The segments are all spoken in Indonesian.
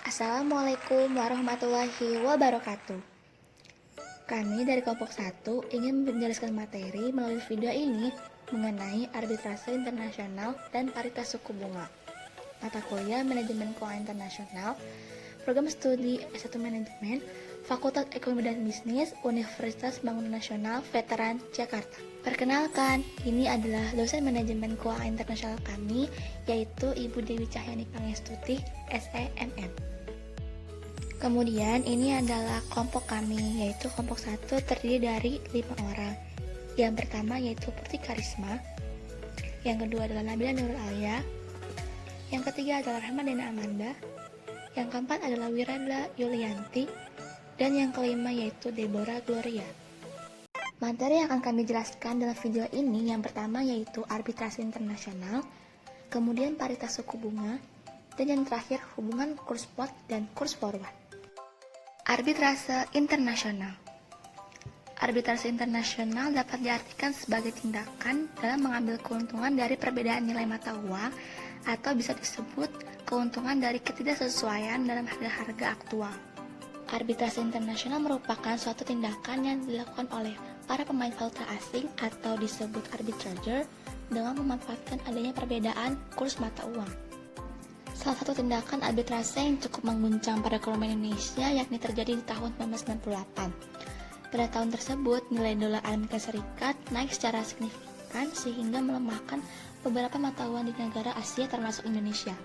Assalamualaikum warahmatullahi wabarakatuh. Kami dari kelompok 1 ingin menjelaskan materi melalui video ini mengenai arbitrase internasional dan paritas suku bunga. Mata kuliah Manajemen Keuangan Internasional, Program Studi S1 Manajemen, Fakultas Ekonomi dan Bisnis, Universitas Bangunan Nasional, Veteran, Jakarta. Perkenalkan, ini adalah dosen Manajemen Keuangan Internasional kami, yaitu Ibu Dewi Cahyani Pangestuti, SEMM. Kemudian ini adalah kelompok kami, yaitu kelompok 1 terdiri dari 5 orang. Yang pertama yaitu Putri Karisma, yang kedua adalah Nabila Nurul Alia, yang ketiga adalah Rahmadina Amanda, yang keempat adalah Wirada Yulianti, dan yang kelima yaitu Deborah Gloria. Materi yang akan kami jelaskan dalam video ini yang pertama yaitu arbitrase internasional, kemudian paritas suku bunga, dan yang terakhir hubungan kurs spot dan kurs forward. Arbitrase internasional. Arbitrase internasional dapat diartikan sebagai tindakan dalam mengambil keuntungan dari perbedaan nilai mata uang atau bisa disebut keuntungan dari ketidaksesuaian dalam harga-harga aktual. Arbitrase internasional merupakan suatu tindakan yang dilakukan oleh para pemain valuta asing atau disebut arbitrager dengan memanfaatkan adanya perbedaan kurs mata uang. Salah satu tindakan arbitrase yang cukup mengguncang perekonomian Indonesia yakni terjadi di tahun 1998. Pada tahun tersebut, nilai dolar Amerika Serikat naik secara signifikan sehingga melemahkan beberapa mata uang di negara Asia termasuk Indonesia.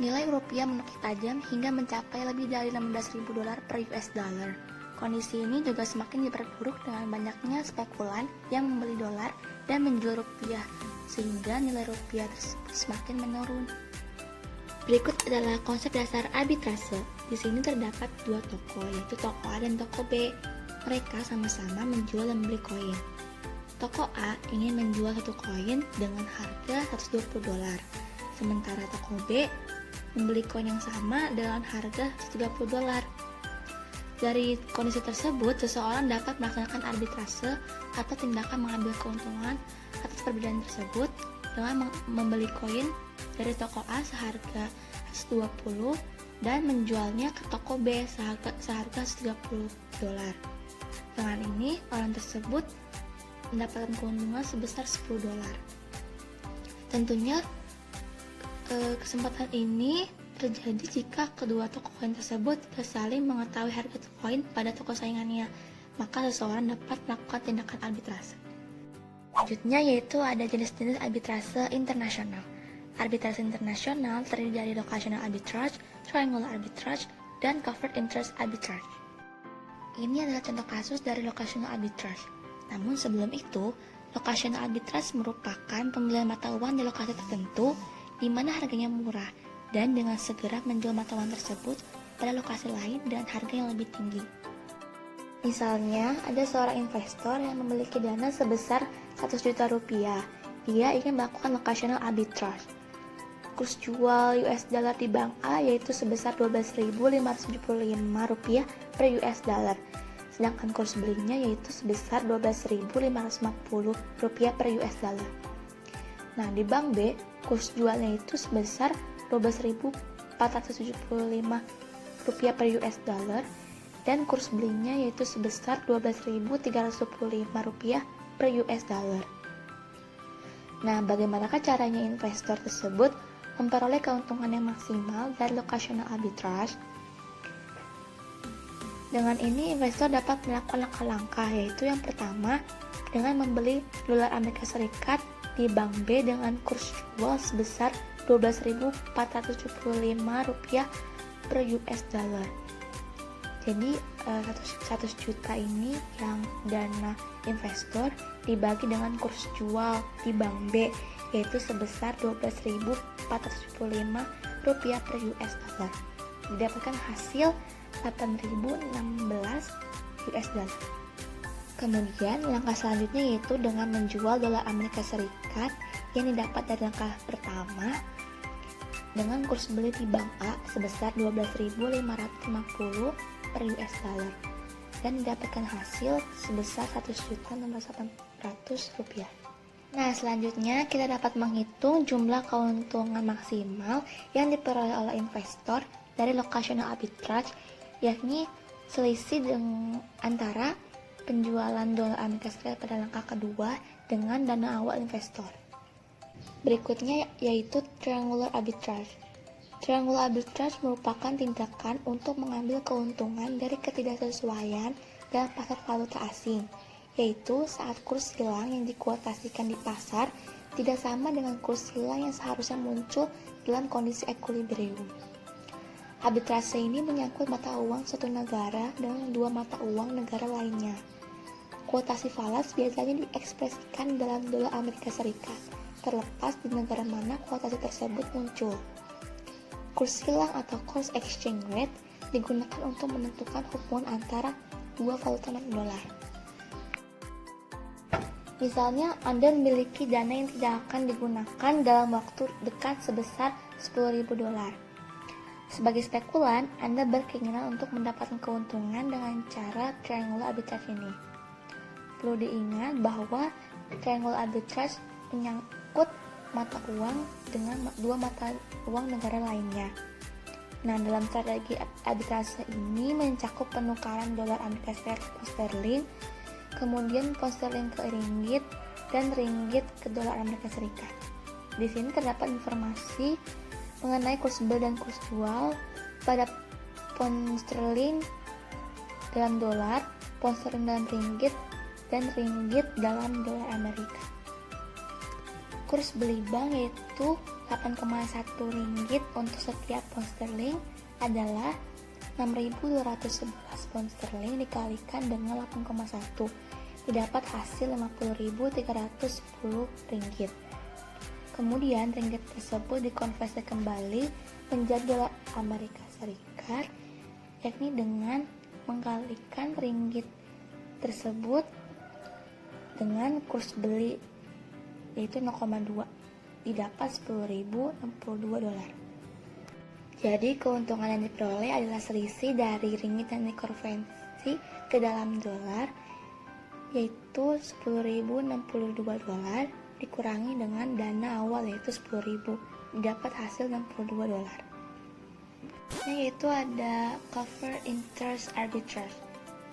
Nilai rupiah menukik tajam hingga mencapai lebih dari 16.000 dolar per US dollar. Kondisi ini juga semakin diperburuk dengan banyaknya spekulan yang membeli dolar dan menjual rupiah, sehingga nilai rupiah tersebut semakin menurun. Berikut adalah konsep dasar arbitrase. Di sini terdapat dua toko, yaitu toko A dan toko B. Mereka sama-sama menjual dan membeli koin. Toko A ingin menjual satu koin dengan harga 120 dolar, sementara toko B membeli koin yang sama dengan harga 130 dolar. Dari kondisi tersebut, seseorang dapat melaksanakan arbitrase atau tindakan mengambil keuntungan atas perbedaan tersebut dengan membeli koin dari toko A seharga 120 dan menjualnya ke toko B seharga 130 dolar. Dengan ini, orang tersebut mendapatkan keuntungan sebesar 10 dolar. Tentunya, kesempatan ini terjadi jika kedua toko koin tersebut saling mengetahui harga koin pada toko saingannya, maka seseorang dapat melakukan tindakan arbitrase. Selanjutnya yaitu ada jenis-jenis arbitrase internasional. Arbitrase internasional terdiri dari locational arbitrage, triangular arbitrage, dan covered interest arbitrage. Ini adalah contoh kasus dari locational arbitrage. Namun sebelum itu, locational arbitrage merupakan pembelian mata uang di lokasi tertentu di mana harganya murah dan dengan segera menjual mata uang tersebut pada lokasi lain dengan harga yang lebih tinggi. Misalnya, ada seorang investor yang memiliki dana sebesar 100 juta rupiah. Dia ingin melakukan locational arbitrage. Kurs jual US dollar di bank A yaitu sebesar 12.575 rupiah per US dollar. Sedangkan kurs belinya yaitu sebesar 12.550 rupiah per US dollar. Nah, di bank B, kurs jualnya itu sebesar 12.475 rupiah per US dollar dan kurs belinya yaitu sebesar 12.325 rupiah per US dollar. Nah, bagaimanakah caranya investor tersebut memperoleh keuntungan yang maksimal dari locational arbitrage? Dengan ini, investor dapat melakukan langkah-langkah, yaitu yang pertama, dengan membeli dolar Amerika Serikat di bank B dengan kurs jual sebesar 12.475 rupiah per US dollar. Jadi 100 juta ini yang dana investor dibagi dengan kurs jual di bank B yaitu sebesar 12.475 rupiah per US dollar. Didapatkan hasil 8.016 US dollar. Kemudian langkah selanjutnya yaitu dengan menjual dolar Amerika Serikat yang didapat dari langkah pertama dengan kurs beli di bank A sebesar 12.550 per US dollar dan didapatkan hasil sebesar 100.600 rupiah. Nah, selanjutnya kita dapat menghitung jumlah keuntungan maksimal yang diperoleh oleh investor dari locational arbitrage, yakni selisih antara penjualan dolar Amerika Serikat pada langkah kedua dengan dana awal investor. Berikutnya yaitu triangular arbitrage. Triangular arbitrage merupakan tindakan untuk mengambil keuntungan dari ketidaksesuaian dalam pasar valuta asing, yaitu saat kurs silang yang dikuotasikan di pasar tidak sama dengan kurs silang yang seharusnya muncul dalam kondisi equilibrium. Arbitrase ini menyangkut mata uang suatu negara dengan dua mata uang negara lainnya. Kuotasi falas biasanya diekspresikan dalam dolar Amerika Serikat, terlepas di negara mana kuotasi tersebut muncul. Kurs silang atau cross exchange rate digunakan untuk menentukan hubungan antara dua valuta non-dolar. Misalnya, Anda memiliki dana yang tidak akan digunakan dalam waktu dekat sebesar $10.000. Sebagai spekulan, Anda berkeinginan untuk mendapatkan keuntungan dengan cara triangular arbitrage ini. Perlu diingat bahwa triangular arbitrage menyangkut mata uang dengan dua mata uang negara lainnya. Nah, dalam strategi arbitrase ini mencakup penukaran dolar Amerika Serikat ke sterling, kemudian pound sterling ke ringgit, dan ringgit ke dolar Amerika Serikat. Di sini terdapat informasi mengenai kurs beli dan kurs jual pada pound sterling dalam dolar, pound sterling dalam ringgit, dan ringgit dalam dolar Amerika. Kurs beli bank yaitu 8,1 ringgit untuk setiap pound sterling adalah 6.211 pound sterling dikalikan dengan 8,1 didapat hasil 50.310 ringgit. Kemudian ringgit tersebut dikonversi kembali menjadi dolar Amerika Serikat, yakni dengan mengkalikan ringgit tersebut dengan kurs beli yaitu 0,2 didapat 10.062 dolar. Jadi keuntungan yang diperoleh adalah selisih dari ringgit yang dikonversi ke dalam dolar yaitu 10.062 dolar dikurangi dengan dana awal yaitu 10.000 didapat hasil 62 dolar. Yaitu ada cover interest arbitrage.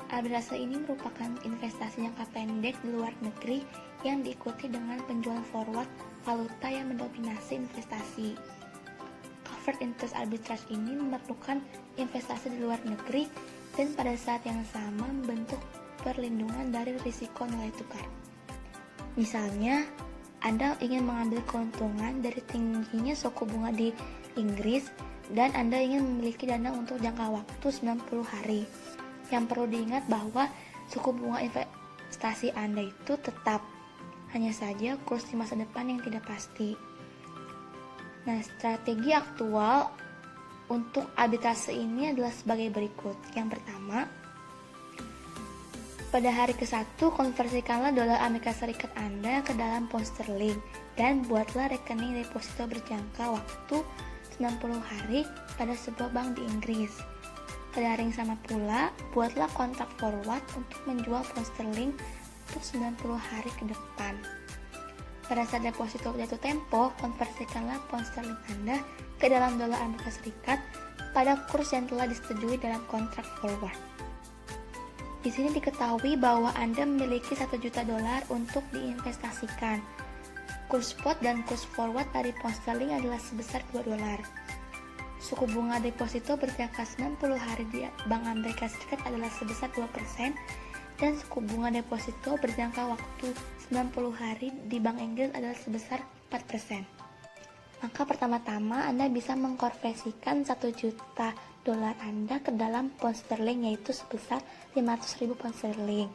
Arbitrase ini merupakan investasi jangka pendek di luar negeri yang diikuti dengan penjualan forward valuta yang mendominasi investasi. Covered interest arbitrage ini memerlukan investasi di luar negeri dan pada saat yang sama membentuk perlindungan dari risiko nilai tukar. Misalnya, Anda ingin mengambil keuntungan dari tingginya suku bunga di Inggris dan Anda ingin memiliki dana untuk jangka waktu 90 hari. Yang perlu diingat bahwa suku bunga investasi Anda itu tetap, hanya saja kurs di masa depan yang tidak pasti. Nah, strategi aktual untuk arbitrase ini adalah sebagai berikut. Yang pertama, pada hari ke-1, konversikanlah dolar Amerika Serikat Anda ke dalam pound sterling dan buatlah rekening deposito berjangka waktu 90 hari pada sebuah bank di Inggris. Pada hari yang sama pula, buatlah kontrak forward untuk menjual pound sterling untuk 90 hari ke depan. Pada saat deposito jatuh tempo, konversikanlah pound sterling Anda ke dalam dolar Amerika Serikat pada kurs yang telah disetujui dalam kontrak forward. Di sini diketahui bahwa Anda memiliki 1 juta dolar untuk diinvestasikan. Kurs spot dan kurs forward dari pound sterling adalah sebesar 2 dolar. Suku bunga deposito berjangka 90 hari di Bank Amerika Serikat adalah sebesar 2% dan suku bunga deposito berjangka waktu 90 hari di Bank Inggris adalah sebesar 4%. Maka pertama-tama Anda bisa mengkonversikan 1 juta dolar Anda ke dalam pound sterling yaitu sebesar 500.000 pound sterling.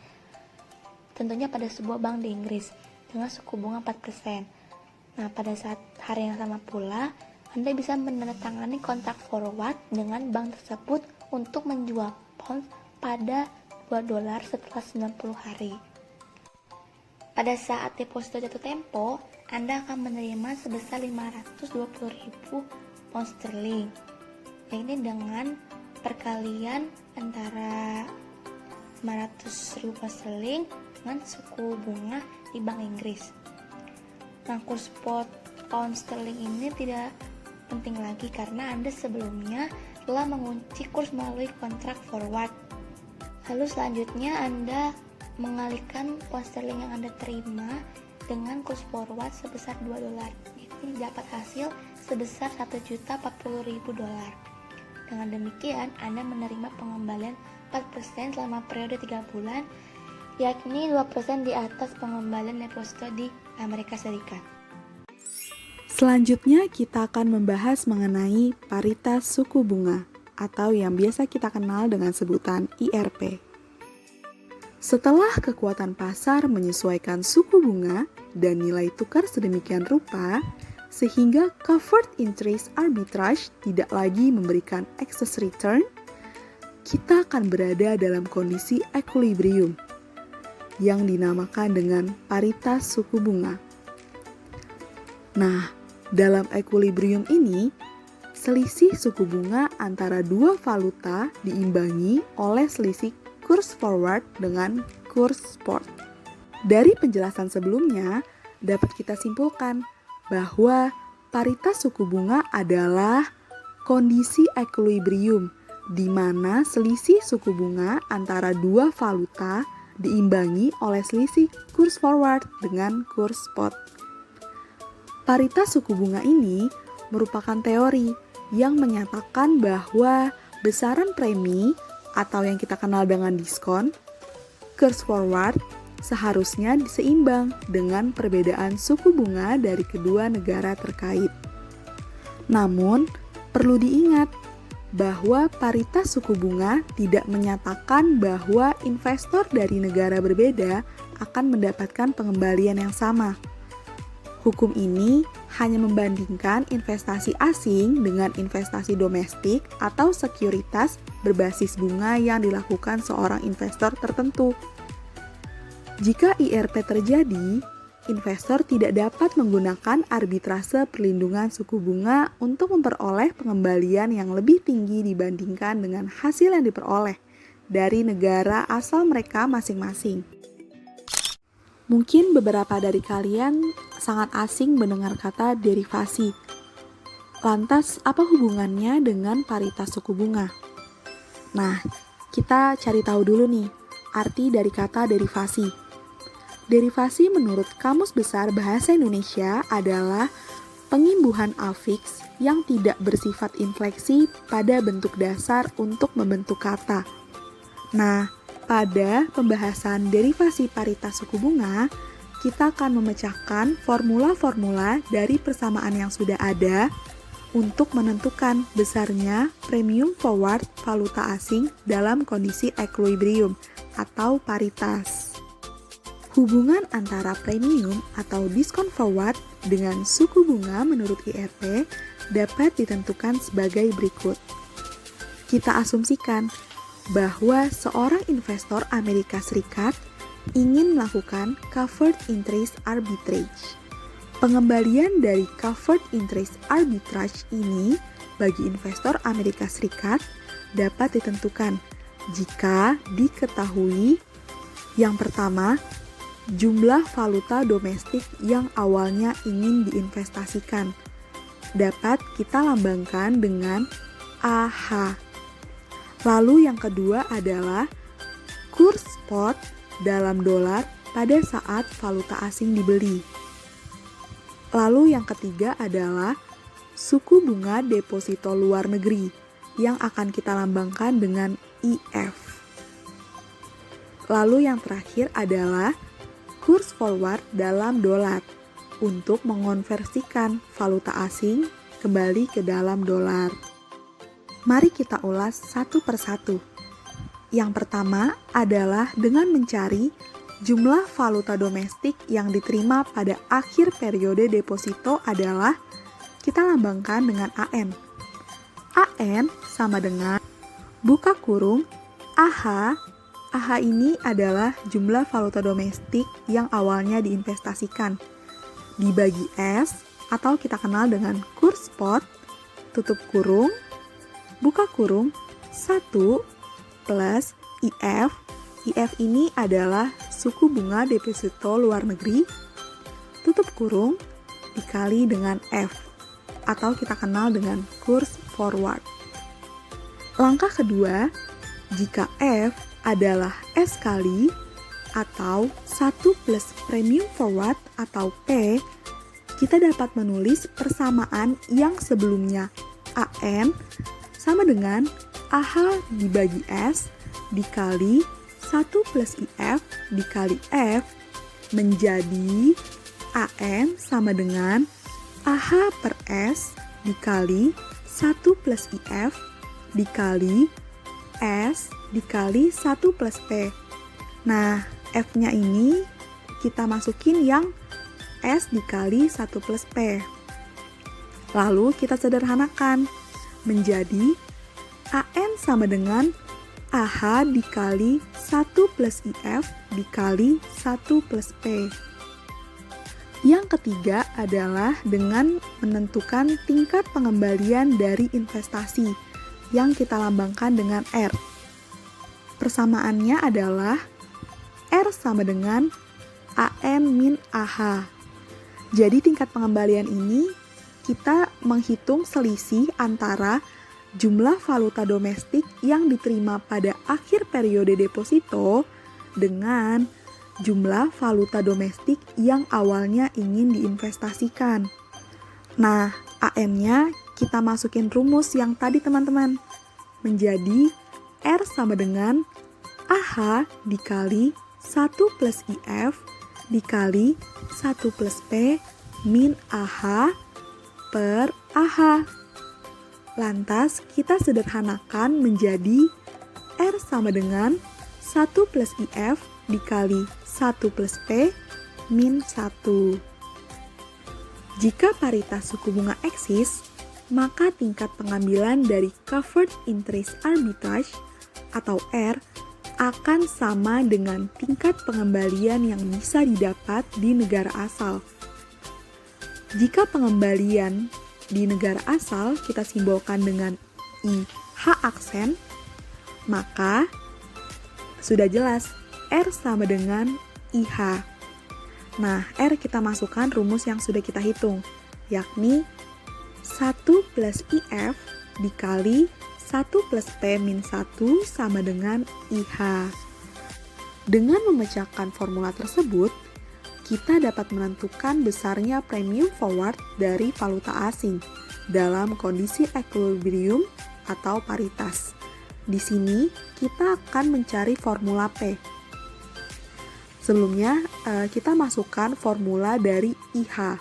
Tentunya pada sebuah bank di Inggris dengan suku bunga 4%. Nah, pada saat hari yang sama pula, Anda bisa menandatangani kontrak forward dengan bank tersebut untuk menjual pound pada 2 dolar setelah 90 hari. Pada saat deposito jatuh tempo, Anda akan menerima sebesar 520.000 pound sterling. Ini dengan perkalian antara 500.000 pound sterling dengan suku bunga di Bank Inggris. Nah, kurs spot pound sterling ini tidak penting lagi karena Anda sebelumnya telah mengunci kurs melalui kontrak forward. Lalu selanjutnya Anda mengalihkan pound sterling yang Anda terima dengan kurs forward sebesar $2. Ini dapat hasil sebesar $1.040.000. Dengan demikian, Anda menerima pengembalian 4% selama periode 3 bulan, yakni 2% di atas pengembalian deposito di Amerika Serikat. Selanjutnya kita akan membahas mengenai paritas suku bunga atau yang biasa kita kenal dengan sebutan IRP. Setelah kekuatan pasar menyesuaikan suku bunga dan nilai tukar sedemikian rupa, sehingga covered interest arbitrage tidak lagi memberikan excess return, kita akan berada dalam kondisi equilibrium yang dinamakan dengan paritas suku bunga. Nah, dalam equilibrium ini, selisih suku bunga antara dua valuta diimbangi oleh selisih kurs forward dengan kurs spot. Dari penjelasan sebelumnya, dapat kita simpulkan bahwa paritas suku bunga adalah kondisi equilibrium di mana selisih suku bunga antara dua valuta diimbangi oleh selisih kurs forward dengan kurs spot. Paritas suku bunga ini merupakan teori yang menyatakan bahwa besaran premi atau yang kita kenal dengan diskon, kurs forward seharusnya seimbang dengan perbedaan suku bunga dari kedua negara terkait. Namun, perlu diingat bahwa paritas suku bunga tidak menyatakan bahwa investor dari negara berbeda akan mendapatkan pengembalian yang sama. Hukum ini hanya membandingkan investasi asing dengan investasi domestik atau sekuritas berbasis bunga yang dilakukan seorang investor tertentu. Jika IRP terjadi, investor tidak dapat menggunakan arbitrase perlindungan suku bunga untuk memperoleh pengembalian yang lebih tinggi dibandingkan dengan hasil yang diperoleh dari negara asal mereka masing-masing. Mungkin beberapa dari kalian sangat asing mendengar kata derivasi. Lantas, apa hubungannya dengan paritas suku bunga? Nah, kita cari tahu dulu nih, arti dari kata derivasi. Derivasi menurut Kamus Besar Bahasa Indonesia adalah pengimbuhan afiks yang tidak bersifat infleksi pada bentuk dasar untuk membentuk kata. Nah, pada pembahasan derivasi paritas suku bunga, kita akan memecahkan formula-formula dari persamaan yang sudah ada untuk menentukan besarnya premium forward valuta asing dalam kondisi equilibrium atau paritas. Hubungan antara premium atau diskon forward dengan suku bunga menurut IRP dapat ditentukan sebagai berikut. Kita asumsikan bahwa seorang investor Amerika Serikat ingin melakukan covered interest arbitrage. Pengembalian dari covered interest arbitrage ini bagi investor Amerika Serikat dapat ditentukan jika diketahui yang pertama, jumlah valuta domestik yang awalnya ingin diinvestasikan dapat kita lambangkan dengan AH. Lalu yang kedua adalah kurs spot dalam dolar pada saat valuta asing dibeli. Lalu yang ketiga adalah suku bunga deposito luar negeri yang akan kita lambangkan dengan IF. Lalu yang terakhir adalah kurs forward dalam dolar untuk mengonversikan valuta asing kembali ke dalam dolar. Mari kita ulas satu persatu. Yang pertama adalah dengan mencari jumlah valuta domestik yang diterima pada akhir periode deposito adalah kita lambangkan dengan AN. AN sama dengan buka kurung AH. AH ini adalah jumlah valuta domestik yang awalnya diinvestasikan. Dibagi S atau kita kenal dengan kurs spot, tutup kurung, buka kurung, 1 plus IF. IF ini adalah suku bunga deposito luar negeri, tutup kurung, dikali dengan F. atau kita kenal dengan kurs forward. Langkah kedua, jika F adalah S kali atau 1 plus premium forward atau P, kita dapat menulis persamaan yang sebelumnya AN sama dengan AH dibagi S dikali 1 plus IF dikali F menjadi AN sama dengan AH per S dikali 1 plus IF dikali S dikali 1 plus P. Nah, F-nya ini kita masukin yang S dikali 1 plus P. Lalu kita sederhanakan menjadi AN sama dengan AH dikali 1 plus IF dikali 1 plus P. Yang ketiga adalah dengan menentukan tingkat pengembalian dari investasi yang kita lambangkan dengan R. Persamaannya adalah R sama dengan AN min AH. Jadi tingkat pengembalian ini kita menghitung selisih antara jumlah valuta domestik yang diterima pada akhir periode deposito dengan jumlah valuta domestik yang awalnya ingin diinvestasikan. Nah, AN-nya kita masukin rumus yang tadi teman-teman, menjadi R sama dengan AH dikali 1 plus IF dikali 1 plus P min AH per AH. Lantas kita sederhanakan menjadi R sama dengan 1 plus IF dikali 1 plus P min 1. Jika paritas suku bunga eksis, maka tingkat pengambilan dari covered interest arbitrage atau R akan sama dengan tingkat pengembalian yang bisa didapat di negara asal. Jika pengembalian di negara asal kita simbolkan dengan IH aksen, maka sudah jelas R sama dengan IH. Nah, R kita masukkan rumus yang sudah kita hitung, yakni 1 plus IF dikali 1 plus P min 1 sama dengan IH. Dengan memecahkan formula tersebut, kita dapat menentukan besarnya premium forward dari valuta asing dalam kondisi equilibrium atau paritas. Di sini kita akan mencari formula P. Sebelumnya kita masukkan formula dari IH.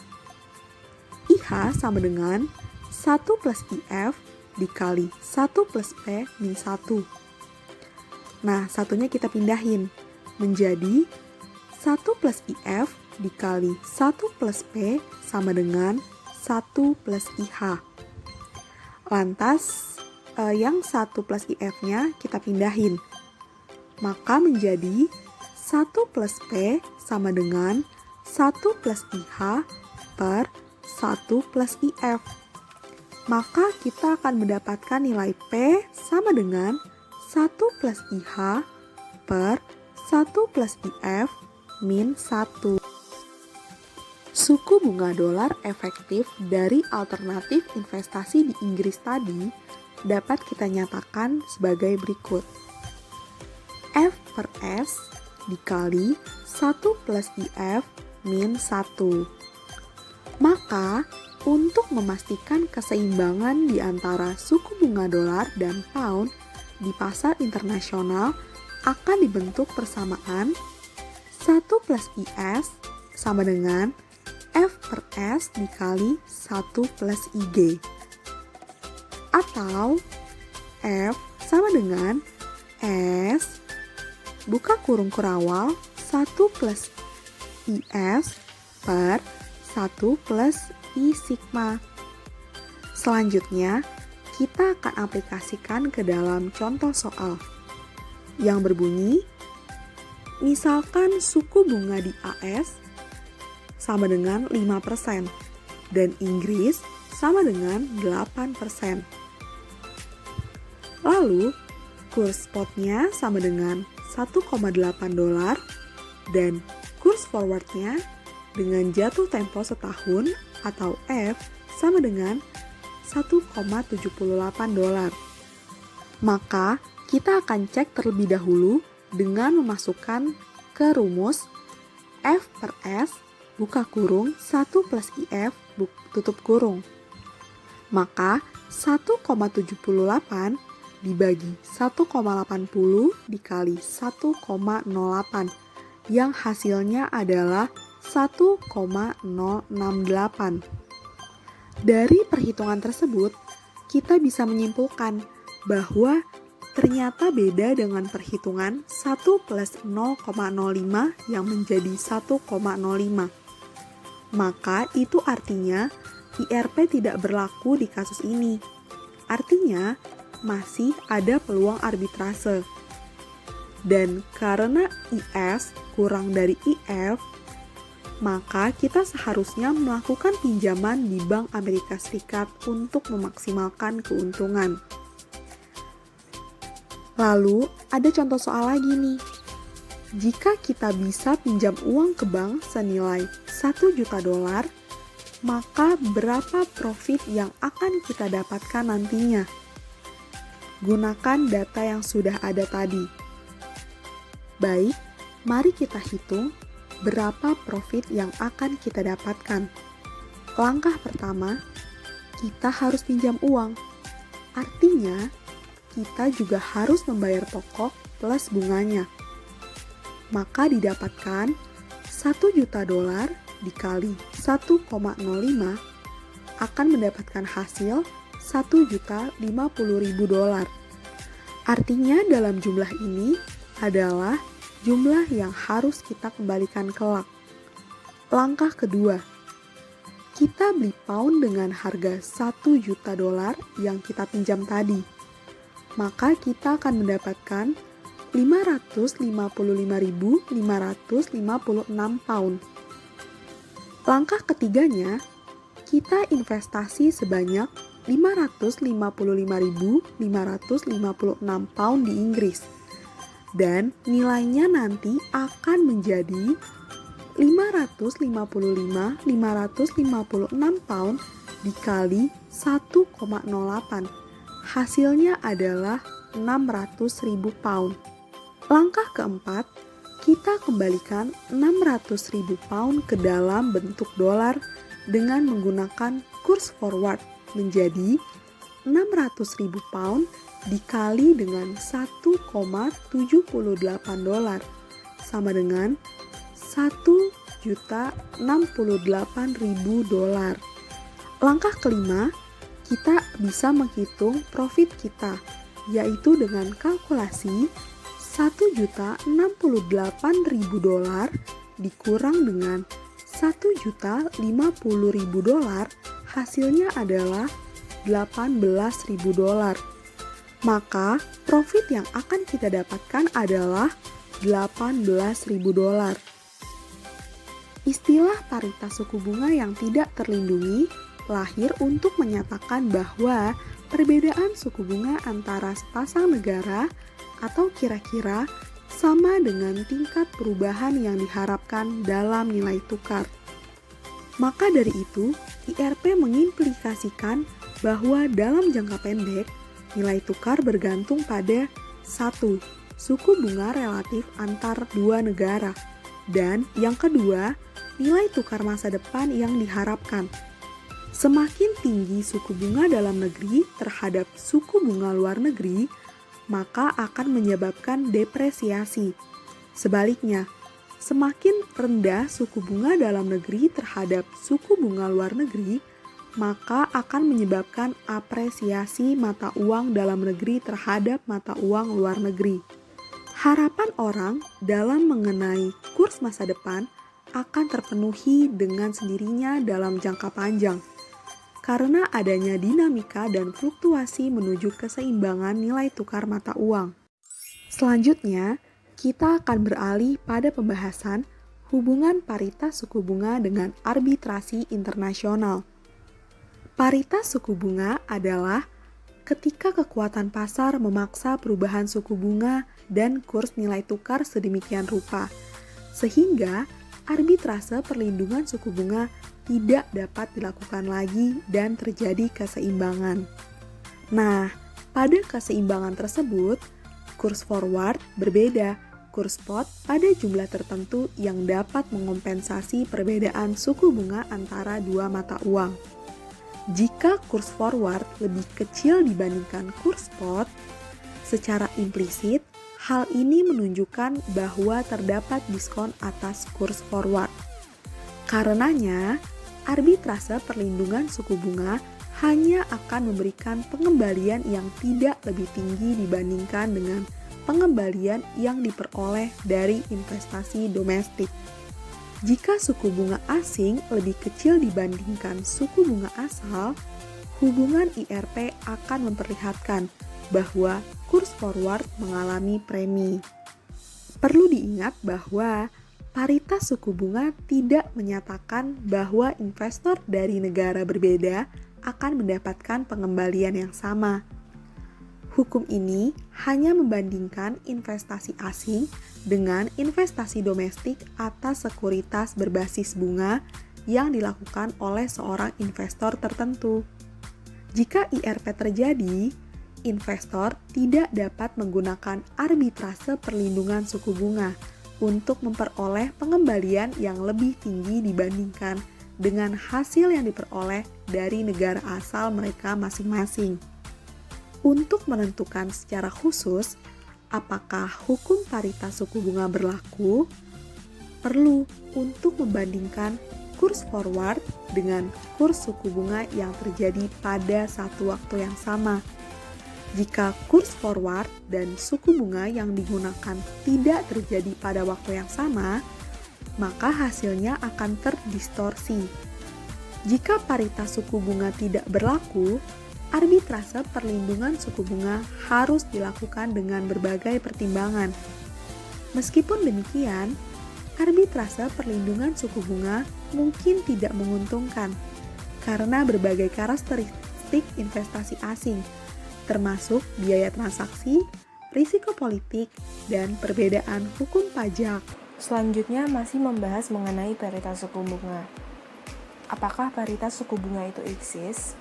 IH sama dengan 1 plus IF dikali 1 plus P min 1. Nah, satunya kita pindahin menjadi 1 plus IF dikali 1 plus P sama dengan 1 plus IH. Lantas, yang 1 plus IF-nya kita pindahin. Maka menjadi 1 plus P sama dengan 1 plus IH per 1 plus IF. Maka kita akan mendapatkan nilai P sama dengan 1 plus IH per 1 plus IF min 1. Suku bunga dolar efektif dari alternatif investasi di Inggris tadi dapat kita nyatakan sebagai berikut. F per S dikali 1 plus IF min 1. Maka, untuk memastikan keseimbangan di antara suku bunga dolar dan pound di pasar internasional akan dibentuk persamaan 1 plus IS sama dengan F per S dikali 1 plus IG. Atau F sama dengan S buka kurung kurawal 1 plus IS per 1 plus I sigma. Selanjutnya, kita akan aplikasikan ke dalam contoh soal yang berbunyi, misalkan suku bunga di AS sama dengan 5% dan Inggris sama dengan 8%. Lalu, kurs spotnya sama dengan 1,8 dolar dan kurs forwardnya dengan jatuh tempo setahun atau F sama dengan 1,78 dolar. Maka kita akan cek terlebih dahulu dengan memasukkan ke rumus F per S buka kurung 1 plus IF tutup kurung. Maka 1,78 dibagi 1,80 dikali 1,08 yang hasilnya adalah 1,068. Dari perhitungan tersebut, kita bisa menyimpulkan bahwa ternyata beda dengan perhitungan 1 plus 0,05 yang menjadi 1,05. Maka itu artinya IRP tidak berlaku di kasus ini. Artinya masih ada peluang arbitrase. Dan karena IS kurang dari IF, maka kita seharusnya melakukan pinjaman di Bank Amerika Serikat untuk memaksimalkan keuntungan. Lalu, ada contoh soal lagi nih. Jika kita bisa pinjam uang ke bank senilai 1 juta dolar, maka berapa profit yang akan kita dapatkan nantinya? Gunakan data yang sudah ada tadi. Baik, mari kita hitung berapa profit yang akan kita dapatkan. Langkah pertama, kita harus pinjam uang. Artinya, kita juga harus membayar pokok plus bunganya. Maka didapatkan 1 juta dolar dikali 1,05 akan mendapatkan hasil 1.050.000 dolar. Artinya dalam jumlah ini adalah jumlah yang harus kita kembalikan kelak. Langkah kedua, kita beli pound dengan harga 1 juta dolar yang kita pinjam tadi. Maka kita akan mendapatkan 555.556 pound. Langkah ketiganya, kita investasi sebanyak 555.556 pound di Inggris. Dan nilainya nanti akan menjadi 555.556 pound dikali 1,08. Hasilnya adalah 600.000 pound. Langkah keempat, kita kembalikan 600.000 pound ke dalam bentuk dolar dengan menggunakan kurs forward menjadi 600.000 pound dikali dengan 1,78 dolar sama dengan 1.068.000 dolar. Langkah kelima, kita bisa menghitung profit kita, yaitu dengan kalkulasi 1.068.000 dolar dikurang dengan 1.050.000 dolar, hasilnya adalah 18.000 dolar. Maka profit yang akan kita dapatkan adalah 18.000 dolar. Istilah paritas suku bunga yang tidak terlindungi lahir untuk menyatakan bahwa perbedaan suku bunga antara sepasang negara atau kira-kira sama dengan tingkat perubahan yang diharapkan dalam nilai tukar. Maka dari itu, IRP mengimplikasikan bahwa dalam jangka pendek, nilai tukar bergantung pada 1. Suku bunga relatif antar dua negara, dan yang kedua, nilai tukar masa depan yang diharapkan. Semakin tinggi suku bunga dalam negeri terhadap suku bunga luar negeri, maka akan menyebabkan depresiasi. Sebaliknya, semakin rendah suku bunga dalam negeri terhadap suku bunga luar negeri, maka akan menyebabkan apresiasi mata uang dalam negeri terhadap mata uang luar negeri. Harapan orang dalam mengenai kurs masa depan akan terpenuhi dengan sendirinya dalam jangka panjang, karena adanya dinamika dan fluktuasi menuju keseimbangan nilai tukar mata uang. Selanjutnya, kita akan beralih pada pembahasan hubungan paritas suku bunga dengan arbitrasi internasional. Paritas suku bunga adalah ketika kekuatan pasar memaksa perubahan suku bunga dan kurs nilai tukar sedemikian rupa, sehingga arbitrase perlindungan suku bunga tidak dapat dilakukan lagi dan terjadi keseimbangan. Nah, pada keseimbangan tersebut, kurs forward berbeda kurs spot pada jumlah tertentu yang dapat mengompensasi perbedaan suku bunga antara dua mata uang. Jika kurs forward lebih kecil dibandingkan kurs spot, secara implisit hal ini menunjukkan bahwa terdapat diskon atas kurs forward. Karenanya, arbitrase perlindungan suku bunga hanya akan memberikan pengembalian yang tidak lebih tinggi dibandingkan dengan pengembalian yang diperoleh dari investasi domestik. Jika suku bunga asing lebih kecil dibandingkan suku bunga asal, hubungan IRP akan memperlihatkan bahwa kurs forward mengalami premi. Perlu diingat bahwa paritas suku bunga tidak menyatakan bahwa investor dari negara berbeda akan mendapatkan pengembalian yang sama. Hukum ini hanya membandingkan investasi asing dengan investasi domestik atas sekuritas berbasis bunga yang dilakukan oleh seorang investor tertentu. Jika IRP terjadi, investor tidak dapat menggunakan arbitrase perlindungan suku bunga untuk memperoleh pengembalian yang lebih tinggi dibandingkan dengan hasil yang diperoleh dari negara asal mereka masing-masing. Untuk menentukan secara khusus apakah hukum paritas suku bunga berlaku, perlu untuk membandingkan kurs forward dengan kurs suku bunga yang terjadi pada satu waktu yang sama. Jika kurs forward dan suku bunga yang digunakan tidak terjadi pada waktu yang sama, maka hasilnya akan terdistorsi. Jika paritas suku bunga tidak berlaku, arbitrase perlindungan suku bunga harus dilakukan dengan berbagai pertimbangan. Meskipun demikian, arbitrase perlindungan suku bunga mungkin tidak menguntungkan karena berbagai karakteristik investasi asing, termasuk biaya transaksi, risiko politik, dan perbedaan hukum pajak. Selanjutnya masih membahas mengenai paritas suku bunga. Apakah paritas suku bunga itu eksis?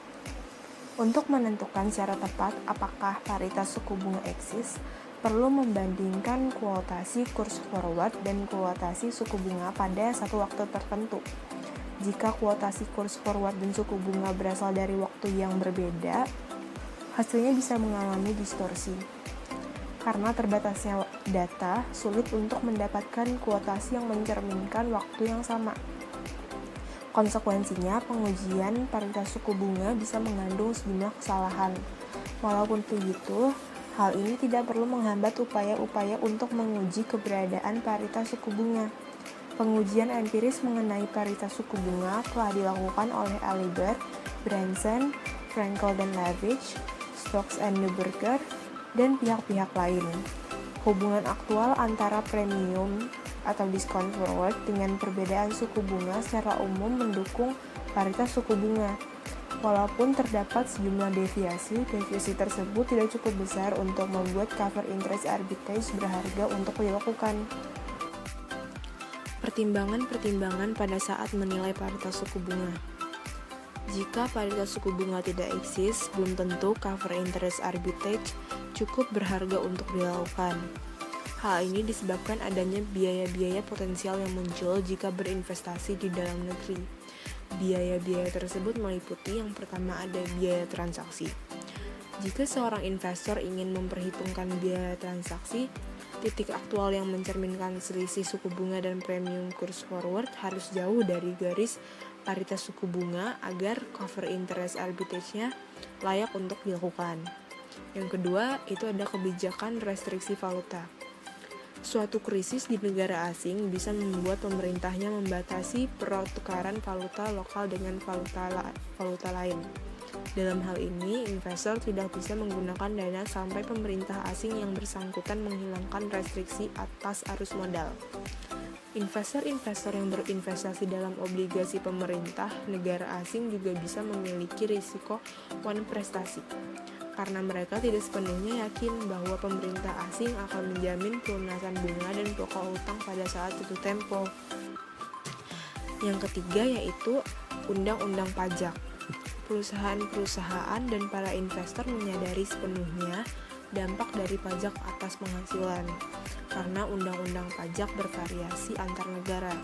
Untuk menentukan secara tepat apakah paritas suku bunga eksis, perlu membandingkan kuotasi kurs forward dan kuotasi suku bunga pada satu waktu tertentu. Jika kuotasi kurs forward dan suku bunga berasal dari waktu yang berbeda, hasilnya bisa mengalami distorsi. Karena terbatasnya data, sulit untuk mendapatkan kuotasi yang mencerminkan waktu yang sama. Konsekuensinya, pengujian paritas suku bunga bisa mengandung sejumlah kesalahan. Walaupun begitu, hal ini tidak perlu menghambat upaya-upaya untuk menguji keberadaan paritas suku bunga. Pengujian empiris mengenai paritas suku bunga telah dilakukan oleh Aliber, Branson, Frankel dan Leverage, Stokes and Neuberger, dan pihak-pihak lain. Hubungan aktual antara premium atau diskon forward dengan perbedaan suku bunga secara umum mendukung paritas suku bunga. Walaupun terdapat sejumlah deviasi tersebut tidak cukup besar untuk membuat cover interest arbitrage berharga untuk dilakukan. Pertimbangan-pertimbangan pada saat menilai paritas suku bunga. Jika paritas suku bunga tidak eksis, belum tentu cover interest arbitrage cukup berharga untuk dilakukan. Hal ini disebabkan adanya biaya-biaya potensial yang muncul jika berinvestasi di dalam negeri. Biaya-biaya tersebut meliputi yang pertama ada biaya transaksi. Jika seorang investor ingin memperhitungkan biaya transaksi, titik aktual yang mencerminkan selisih suku bunga dan premium kurs forward harus jauh dari garis paritas suku bunga agar cover interest arbitrage-nya layak untuk dilakukan. Yang kedua, itu ada kebijakan restriksi valuta. Suatu krisis di negara asing bisa membuat pemerintahnya membatasi pertukaran valuta lokal dengan valuta lain. Dalam hal ini, investor tidak bisa menggunakan dana sampai pemerintah asing yang bersangkutan menghilangkan restriksi atas arus modal. Investor-investor yang berinvestasi dalam obligasi pemerintah negara asing juga bisa memiliki risiko wanprestasi, karena mereka tidak sepenuhnya yakin bahwa pemerintah asing akan menjamin pelunasan bunga dan pokok utang pada saat jatuh tempo. Yang ketiga yaitu undang-undang pajak. Perusahaan-perusahaan dan para investor menyadari sepenuhnya dampak dari pajak atas penghasilan, karena undang-undang pajak bervariasi antar negara.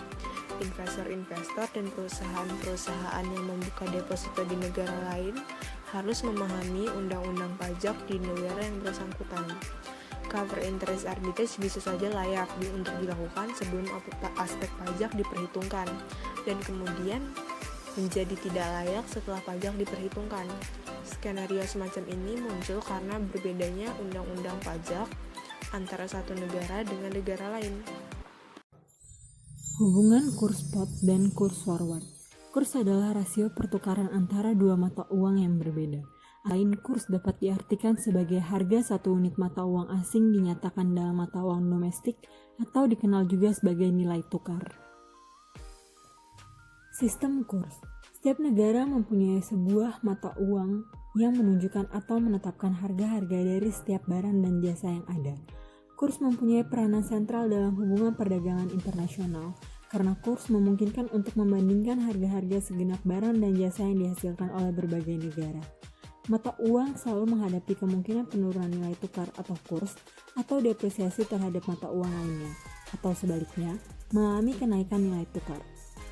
Investor-investor dan perusahaan-perusahaan yang membuka deposito di negara lain harus memahami undang-undang pajak di negara yang bersangkutan. Cover interest arbitrage bisa saja layak untuk dilakukan sebelum aspek pajak diperhitungkan, dan kemudian menjadi tidak layak setelah pajak diperhitungkan. Skenario semacam ini muncul karena berbedanya undang-undang pajak antara satu negara dengan negara lain. Hubungan kurs spot dan kurs forward. Kurs adalah rasio pertukaran antara dua mata uang yang berbeda. Lain, kurs dapat diartikan sebagai harga satu unit mata uang asing dinyatakan dalam mata uang domestik atau dikenal juga sebagai nilai tukar. Sistem kurs. Setiap negara mempunyai sebuah mata uang yang menunjukkan atau menetapkan harga-harga dari setiap barang dan jasa yang ada. Kurs mempunyai peranan sentral dalam hubungan perdagangan internasional, karena kurs memungkinkan untuk membandingkan harga-harga segenap barang dan jasa yang dihasilkan oleh berbagai negara. Mata uang selalu menghadapi kemungkinan penurunan nilai tukar atau kurs, atau depresiasi terhadap mata uang lainnya, atau sebaliknya, mengalami kenaikan nilai tukar.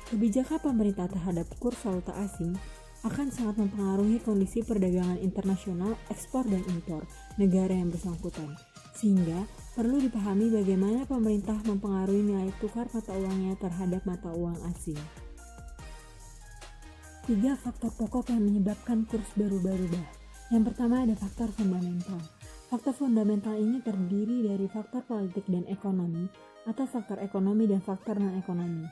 Kebijakan pemerintah terhadap kurs valuta asing akan sangat mempengaruhi kondisi perdagangan internasional, ekspor dan impor negara yang bersangkutan, sehingga perlu dipahami bagaimana pemerintah mempengaruhi nilai tukar mata uangnya terhadap mata uang asing. 3 faktor pokok yang menyebabkan kurs berubah-ubah. Yang pertama ada faktor fundamental. Faktor fundamental ini terdiri dari faktor politik dan ekonomi, atau faktor ekonomi dan faktor non-ekonomi.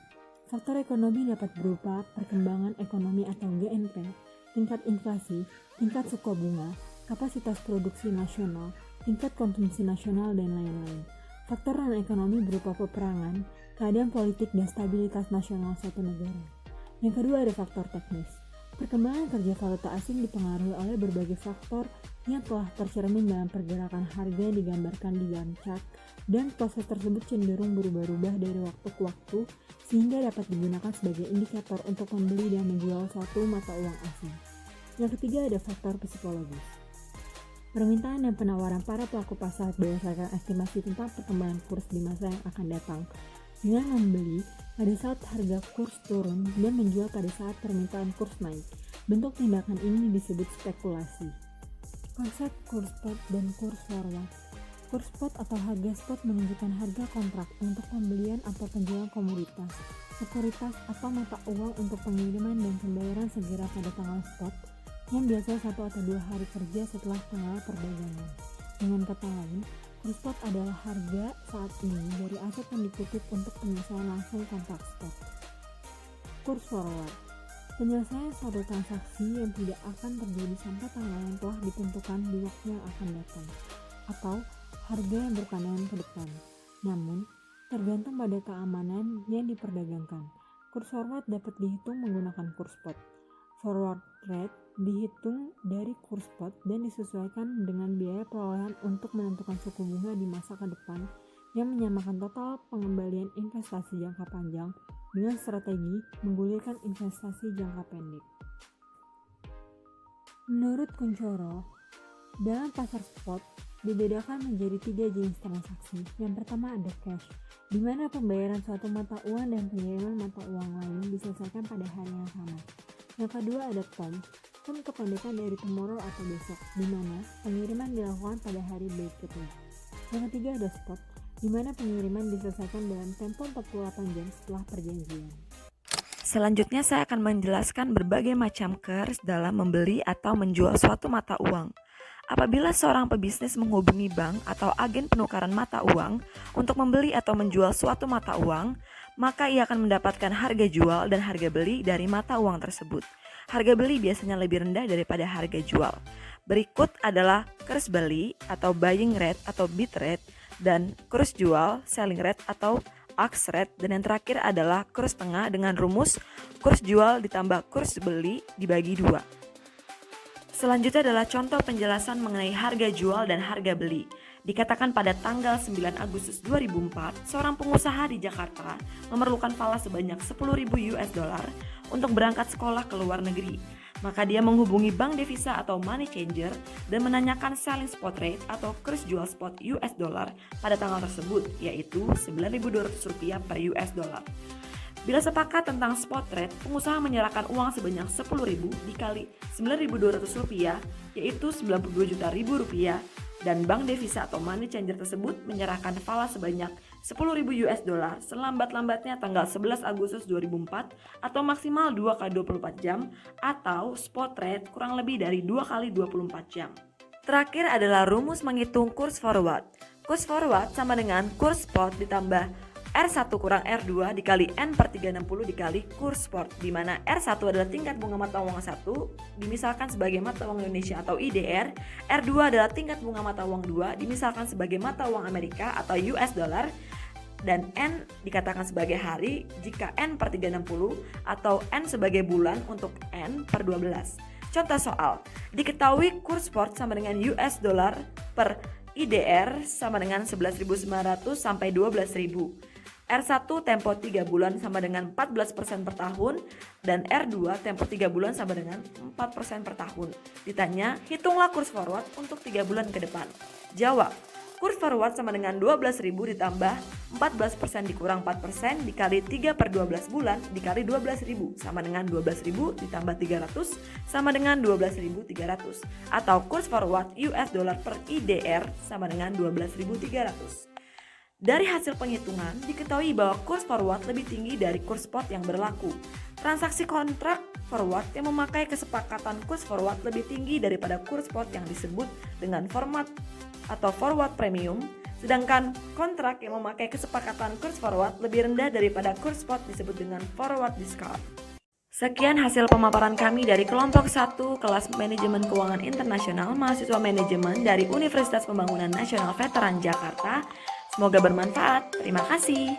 Faktor ekonomi dapat berupa perkembangan ekonomi atau GNP, tingkat inflasi, tingkat suku bunga, kapasitas produksi nasional, tingkat konsumsi nasional, dan lain-lain. Faktor non-ekonomi berupa peperangan, keadaan politik, dan stabilitas nasional suatu negara. Yang kedua ada faktor teknis. Perkembangan kerja valuta asing dipengaruhi oleh berbagai faktor yang telah tercermin dalam pergerakan harga yang digambarkan di dalam chart, dan proses tersebut cenderung berubah-ubah dari waktu ke waktu sehingga dapat digunakan sebagai indikator untuk membeli dan menjual suatu mata uang asing. Yang ketiga ada faktor psikologis. Permintaan dan penawaran para pelaku pasar berdasarkan estimasi tentang perkembangan kurs di masa yang akan datang, dengan membeli pada saat harga kurs turun dan menjual pada saat permintaan kurs naik. Bentuk tindakan ini disebut spekulasi. Konsep kurs spot dan kurs forward. Kurs spot atau harga spot menunjukkan harga kontrak untuk pembelian atau penjualan komoditas, sekuritas atau mata uang untuk pengiriman dan pembayaran segera pada tanggal spot, yang biasanya 1 atau 2 hari kerja setelah tanggal perdagangan. Dengan kata lain, kurs spot adalah harga saat ini dari aset yang dikutip untuk penyelesaian langsung kontrak spot. Kurs forward. Penyelesaian suatu transaksi yang tidak akan terjadi sampai tanggal yang telah ditentukan di waktu yang akan datang, atau harga yang berpandangan ke depan, namun tergantung pada keamanan yang diperdagangkan. Kurs forward dapat dihitung menggunakan kurs spot. Forward rate dihitung dari kurs spot dan disesuaikan dengan biaya perolehan untuk menentukan suku bunga di masa ke depan yang menyamakan total pengembalian investasi jangka panjang dengan strategi menggulirkan investasi jangka pendek. Menurut Kuncoro, dalam pasar spot dibedakan menjadi 3 jenis transaksi. Yang pertama ada cash, di mana pembayaran suatu mata uang dan pengiriman mata uang lain diselesaikan pada hari yang sama. Yang kedua ada term kependekan dari tomorrow atau besok, di mana pengiriman dilakukan pada hari berikutnya. Yang ketiga ada spot, di mana pengiriman diselesaikan dalam tempo 48 jam setelah perjanjian. Selanjutnya saya akan menjelaskan berbagai macam kurs dalam membeli atau menjual suatu mata uang. Apabila seorang pebisnis menghubungi bank atau agen penukaran mata uang untuk membeli atau menjual suatu mata uang, maka ia akan mendapatkan harga jual dan harga beli dari mata uang tersebut. Harga beli biasanya lebih rendah daripada harga jual. Berikut adalah kurs beli atau buying rate atau bid rate, dan kurs jual selling rate atau ask rate, dan yang terakhir adalah kurs tengah dengan rumus kurs jual ditambah kurs beli dibagi 2. Selanjutnya adalah contoh penjelasan mengenai harga jual dan harga beli. Dikatakan pada tanggal 9 Agustus 2004, seorang pengusaha di Jakarta memerlukan falas sebanyak 10.000 US dollar untuk berangkat sekolah ke luar negeri. Maka dia menghubungi bank devisa atau money changer dan menanyakan selling spot rate atau kurs jual spot US dollar pada tanggal tersebut, yaitu Rp9.200 per US dollar. Bila sepakat tentang spot rate, pengusaha menyerahkan uang sebanyak 10.000 dikali Rp9.200, yaitu Rp92 juta dan bank devisa atau money changer tersebut menyerahkan falas sebanyak 10.000 US dollar selambat-lambatnya tanggal 11 Agustus 2004 atau maksimal 2 kali 24 jam atau spot rate kurang lebih dari 2 kali 24 jam. Terakhir adalah rumus menghitung kurs forward. Kurs forward sama dengan kurs spot ditambah R1 kurang R2 dikali N per 360 dikali kurs spot, di mana R1 adalah tingkat bunga mata uang 1, dimisalkan sebagai mata uang Indonesia atau IDR, R2 adalah tingkat bunga mata uang 2, dimisalkan sebagai mata uang Amerika atau US dollar, dan N dikatakan sebagai hari jika N per 360 atau N sebagai bulan untuk N per 12. Contoh soal, diketahui kurs spot sama dengan US dollar per IDR sama dengan 11.900 sampai 12.000. R1 tempo 3 bulan sama dengan 14% per tahun dan R2 tempo 3 bulan sama dengan 4% per tahun. Ditanya, hitunglah kurs forward untuk 3 bulan ke depan. Jawab, kurs forward sama dengan 12.000 ditambah 14% dikurang 4% dikali 3 per 12 bulan dikali 12.000 sama dengan 12.000 ditambah 300 sama dengan 12.300 atau kurs forward US dollar per IDR sama dengan 12.300. Dari hasil penghitungan, diketahui bahwa kurs forward lebih tinggi dari kurs spot yang berlaku. Transaksi kontrak forward yang memakai kesepakatan kurs forward lebih tinggi daripada kurs spot yang disebut dengan format atau forward premium, sedangkan kontrak yang memakai kesepakatan kurs forward lebih rendah daripada kurs spot disebut dengan forward discount. Sekian hasil pemaparan kami dari kelompok 1 kelas Manajemen Keuangan Internasional mahasiswa manajemen dari Universitas Pembangunan Nasional Veteran Jakarta. Semoga bermanfaat. Terima kasih.